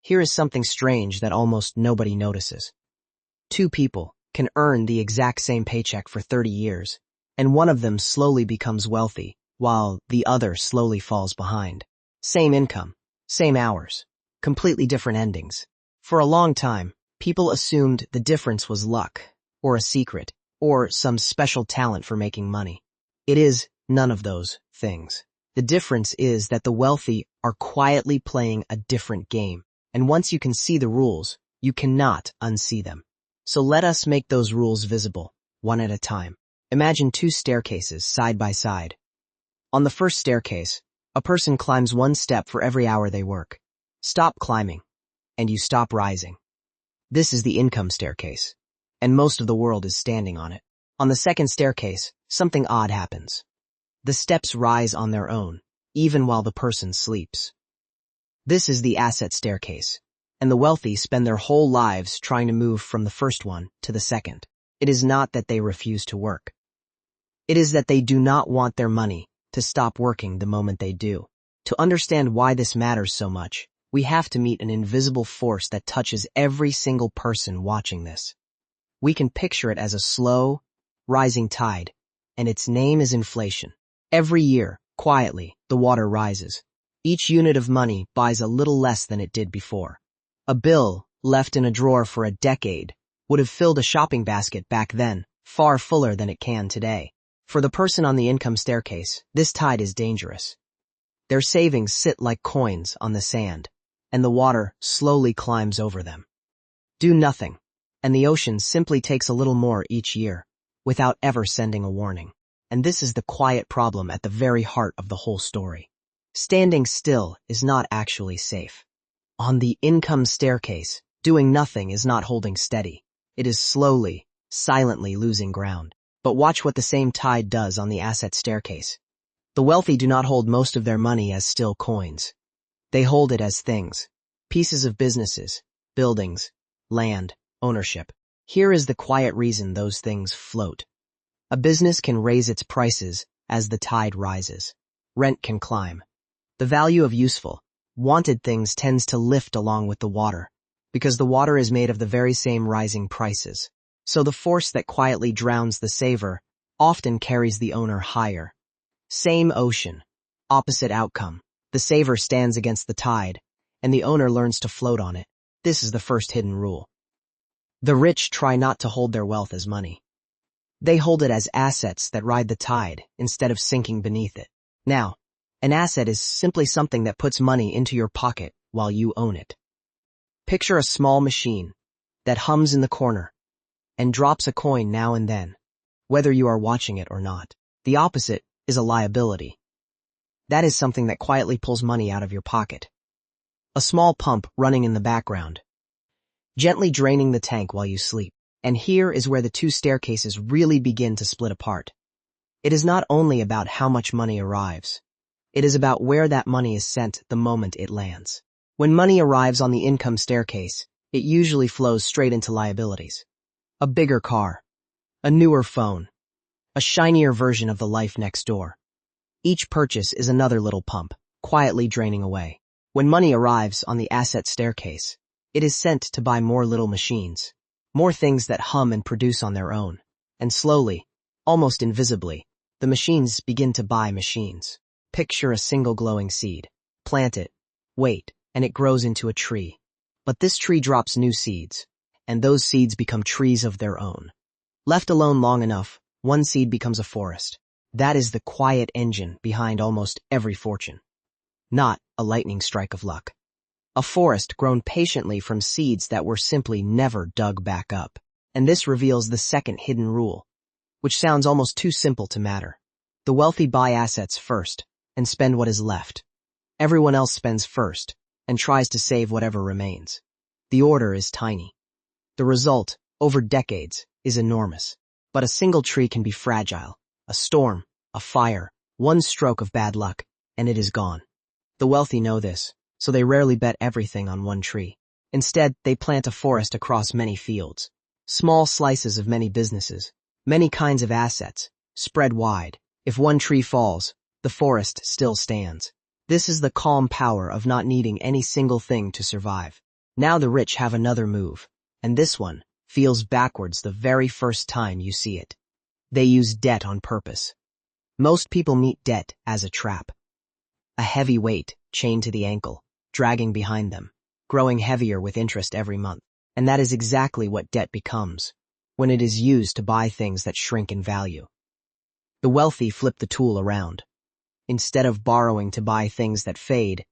Here is something strange that almost nobody notices. Two people can earn the exact same paycheck for 30 years, and one of them slowly becomes wealthy, while the other slowly falls behind. Same income, same hours, completely different endings. For a long time, people assumed the difference was luck, or a secret, or some special talent for making money. It is none of those things. The difference is that the wealthy are quietly playing a different game, and once you can see the rules, you cannot unsee them. So let us make those rules visible, one at a time. Imagine two staircases side by side. On the first staircase, a person climbs one step for every hour they work. Stop climbing, and you stop rising. This is the income staircase, and most of the world is standing on it. On the second staircase, something odd happens. The steps rise on their own, even while the person sleeps. This is the asset staircase, and the wealthy spend their whole lives trying to move from the first one to the second. It is not that they refuse to work. It is that they do not want their money to stop working the moment they do. To understand why this matters so much, we have to meet an invisible force that touches every single person watching this. We can picture it as a slow, rising tide, and its name is inflation. Every year, quietly, the water rises. Each unit of money buys a little less than it did before. A bill left in a drawer for a decade would have filled a shopping basket back then, far fuller than it can today. For the person on the income staircase, this tide is dangerous. Their savings sit like coins on the sand, and the water slowly climbs over them. Do nothing, and the ocean simply takes a little more each year, without ever sending a warning. And this is the quiet problem at the very heart of the whole story. Standing still is not actually safe. On the income staircase, doing nothing is not holding steady. It is slowly, silently losing ground. But watch what the same tide does on the asset staircase. The wealthy do not hold most of their money as still coins. They hold it as things, pieces of businesses, buildings, land, ownership. Here is the quiet reason those things float. A business can raise its prices as the tide rises. Rent can climb. The value of useful, wanted things tends to lift along with the water, because the water is made of the very same rising prices. So the force that quietly drowns the saver often carries the owner higher. Same ocean, opposite outcome. The saver stands against the tide, and the owner learns to float on it. This is the first hidden rule. The rich try not to hold their wealth as money. They hold it as assets that ride the tide instead of sinking beneath it. Now, an asset is simply something that puts money into your pocket while you own it. Picture a small machine that hums in the corner and drops a coin now and then, whether you are watching it or not. The opposite is a liability. That is something that quietly pulls money out of your pocket. A small pump running in the background, gently draining the tank while you sleep. And here is where the two staircases really begin to split apart. It is not only about how much money arrives. It is about where that money is sent the moment it lands. When money arrives on the income staircase, it usually flows straight into liabilities. A bigger car, a newer phone, a shinier version of the life next door. Each purchase is another little pump, quietly draining away. When money arrives on the asset staircase, it is sent to buy more little machines, more things that hum and produce on their own. And slowly, almost invisibly, the machines begin to buy machines. Picture a single glowing seed. Plant it, wait, and it grows into a tree. But this tree drops new seeds, and those seeds become trees of their own. Left alone long enough, one seed becomes a forest. That is the quiet engine behind almost every fortune. Not a lightning strike of luck. A forest grown patiently from seeds that were simply never dug back up. And this reveals the second hidden rule, which sounds almost too simple to matter. The wealthy buy assets first and spend what is left. Everyone else spends first and tries to save whatever remains. The order is tiny. The result, over decades, is enormous. But a single tree can be fragile. A storm, a fire, one stroke of bad luck, and it is gone. The wealthy know this, so they rarely bet everything on one tree. Instead, they plant a forest across many fields. Small slices of many businesses, many kinds of assets, spread wide. If one tree falls, the forest still stands. This is the calm power of not needing any single thing to survive. Now the rich have another move, and this one feels backwards the very first time you see it. They use debt on purpose. Most people meet debt as a trap. A heavy weight chained to the ankle, dragging behind them, growing heavier with interest every month. And that is exactly what debt becomes when it is used to buy things that shrink in value. The wealthy flip the tool around. Instead of borrowing to buy things that fade,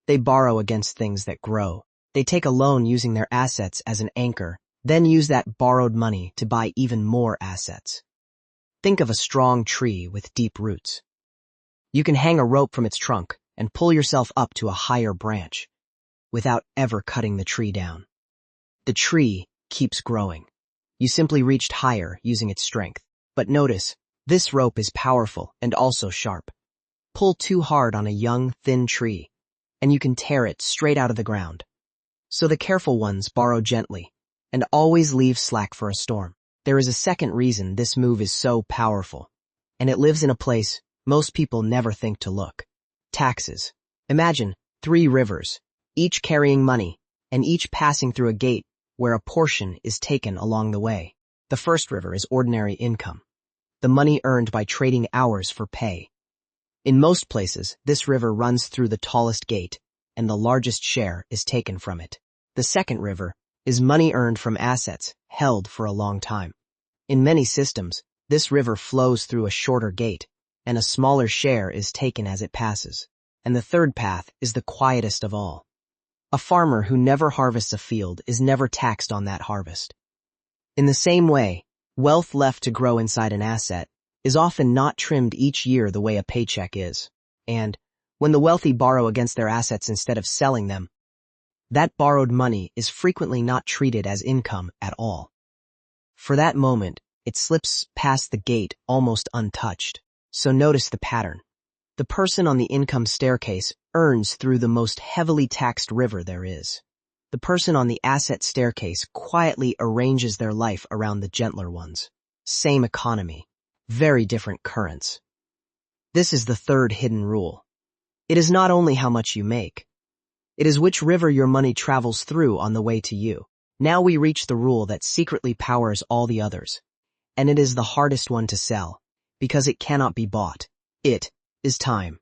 they borrow against things that grow. They take a loan using their assets as an anchor, then use that borrowed money to buy even more assets. Think of a strong tree with deep roots. You can hang a rope from its trunk and pull yourself up to a higher branch without ever cutting the tree down. The tree keeps growing. You simply reached higher using its strength. But notice, this rope is powerful and also sharp. Pull too hard on a young, thin tree, and you can tear it straight out of the ground. So the careful ones borrow gently and always leave slack for a storm. There is a second reason this move is so powerful, and it lives in a place most people never think to look. Taxes. Imagine 3 rivers, each carrying money, and each passing through a gate where a portion is taken along the way. The first river is ordinary income, the money earned by trading hours for pay. In most places, this river runs through the tallest gate, and the largest share is taken from it. The second river is money earned from assets held for a long time. In many systems, this river flows through a shorter gate, and a smaller share is taken as it passes. And the third path is the quietest of all. A farmer who never harvests a field is never taxed on that harvest. In the same way, wealth left to grow inside an asset is often not trimmed each year the way a paycheck is. And when the wealthy borrow against their assets instead of selling them, that borrowed money is frequently not treated as income at all. For that moment, it slips past the gate almost untouched. So notice the pattern. The person on the income staircase earns through the most heavily taxed river there is. The person on the asset staircase quietly arranges their life around the gentler ones. Same economy, very different currents. This is the third hidden rule. It is not only how much you make. It is which river your money travels through on the way to you. Now we reach the rule that secretly powers all the others. And it is the hardest one to sell, because it cannot be bought. It is time.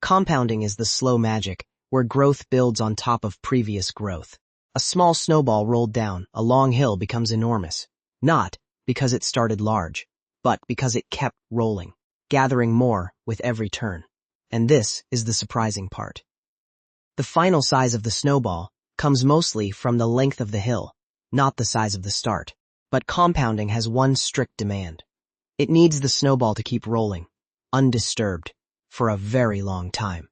Compounding is the slow magic, where growth builds on top of previous growth. A small snowball rolled down a long hill becomes enormous, not because it started large, but because it kept rolling, gathering more with every turn. And this is the surprising part. The final size of the snowball comes mostly from the length of the hill, not the size of the start. But compounding has one strict demand. It needs the snowball to keep rolling, undisturbed, for a very long time.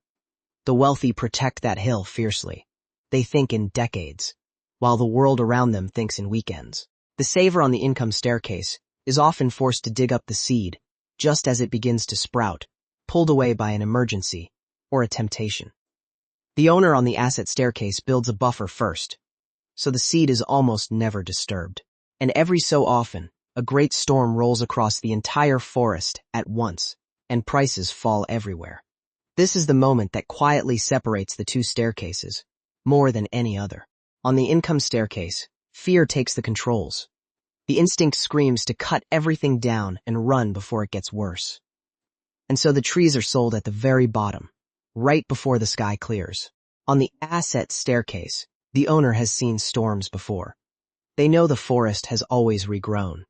The wealthy protect that hill fiercely. They think in decades, while the world around them thinks in weekends. The saver on the income staircase is often forced to dig up the seed just as it begins to sprout, pulled away by an emergency or a temptation. The owner on the asset staircase builds a buffer first, so the seed is almost never disturbed. And every so often, a great storm rolls across the entire forest at once, and prices fall everywhere. This is the moment that quietly separates the two staircases, more than any other. On the income staircase, fear takes the controls. The instinct screams to cut everything down and run before it gets worse. And so the trees are sold at the very bottom, right before the sky clears. On the asset staircase, the owner has seen storms before. They know the forest has always regrown.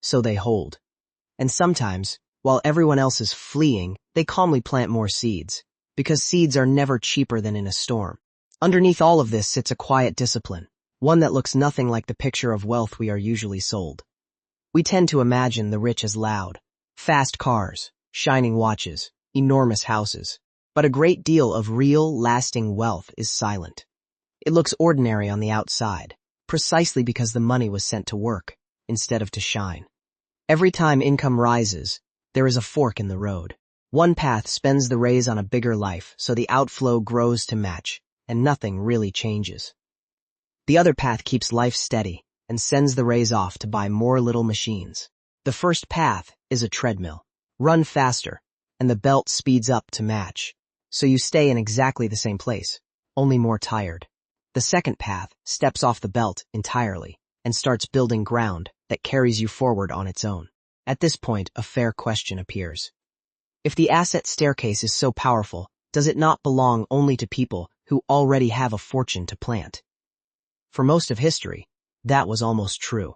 So they hold. And sometimes, while everyone else is fleeing, they calmly plant more seeds, because seeds are never cheaper than in a storm. Underneath all of this sits a quiet discipline, one that looks nothing like the picture of wealth we are usually sold. We tend to imagine the rich as loud, fast cars, shining watches, enormous houses. But a great deal of real, lasting wealth is silent. It looks ordinary on the outside, precisely because the money was sent to work, instead of to shine. Every time income rises, there is a fork in the road. One path spends the raise on a bigger life, so the outflow grows to match, and nothing really changes. The other path keeps life steady, and sends the raise off to buy more little machines. The first path is a treadmill. Run faster, and the belt speeds up to match. So you stay in exactly the same place, only more tired. The second path steps off the belt entirely and starts building ground that carries you forward on its own. At this point, a fair question appears. If the asset staircase is so powerful, does it not belong only to people who already have a fortune to plant? For most of history, that was almost true.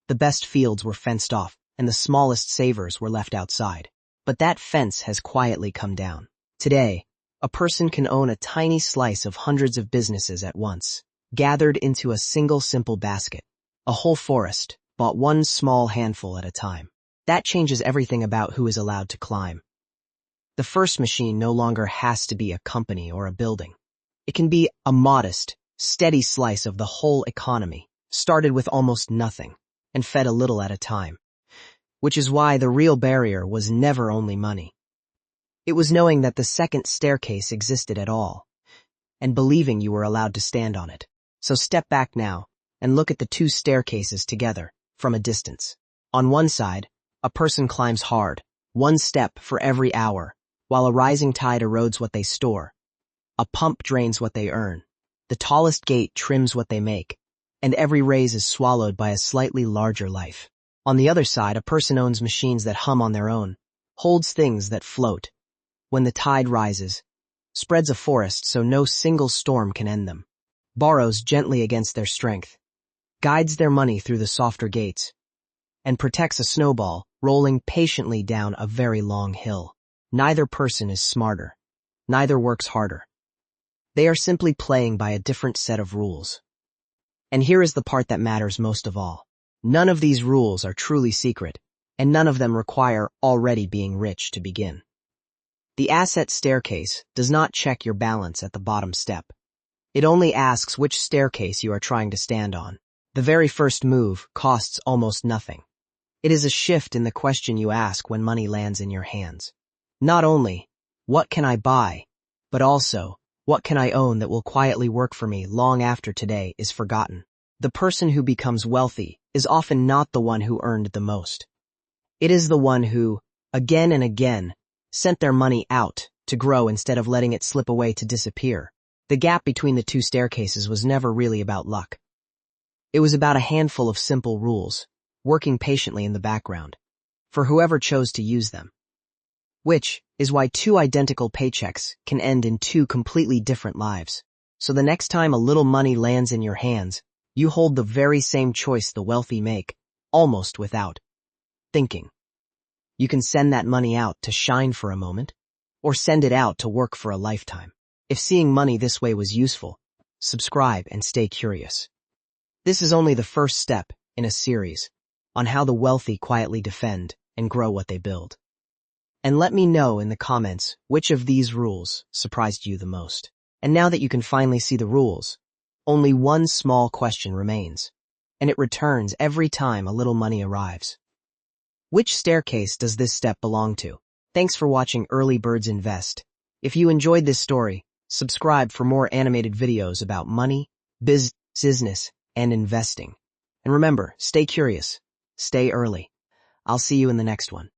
The best fields were fenced off, and the smallest savers were left outside. But that fence has quietly come down. Today, a person can own a tiny slice of hundreds of businesses at once, gathered into a single simple basket. A whole forest, bought one small handful at a time. That changes everything about who is allowed to climb. The first machine no longer has to be a company or a building. It can be a modest, steady slice of the whole economy, started with almost nothing, and fed a little at a time. Which is why the real barrier was never only money. It was knowing that the second staircase existed at all, and believing you were allowed to stand on it. So step back now, and look at the two staircases together, from a distance. On one side, a person climbs hard, one step for every hour, while a rising tide erodes what they store. A pump drains what they earn. The tallest gate trims what they make, and every raise is swallowed by a slightly larger life. On the other side, a person owns machines that hum on their own, holds things that float. When the tide rises, spreads a forest so no single storm can end them, borrows gently against their strength, guides their money through the softer gates, and protects a snowball rolling patiently down a very long hill. Neither person is smarter. Neither works harder. They are simply playing by a different set of rules. And here is the part that matters most of all. None of these rules are truly secret, and none of them require already being rich to begin. The asset staircase does not check your balance at the bottom step. It only asks which staircase you are trying to stand on. The very first move costs almost nothing. It is a shift in the question you ask when money lands in your hands. Not only, what can I buy, but also, what can I own that will quietly work for me long after today is forgotten. The person who becomes wealthy is often not the one who earned the most. It is the one who, again and again, sent their money out to grow instead of letting it slip away to disappear. The gap between the two staircases was never really about luck. It was about a handful of simple rules, working patiently in the background, for whoever chose to use them. Which is why two identical paychecks can end in two completely different lives. So the next time a little money lands in your hands, you hold the very same choice the wealthy make, almost without thinking. You can send that money out to shine for a moment, or send it out to work for a lifetime. If seeing money this way was useful, subscribe and stay curious. This is only the first step in a series on how the wealthy quietly defend and grow what they build. And let me know in the comments which of these rules surprised you the most. And now that you can finally see the rules, only one small question remains, and it returns every time a little money arrives. Which staircase does this step belong to? Thanks for watching Early Birds Invest. If you enjoyed this story, subscribe for more animated videos about money, business, and investing. And remember, stay curious, stay early. I'll see you in the next one.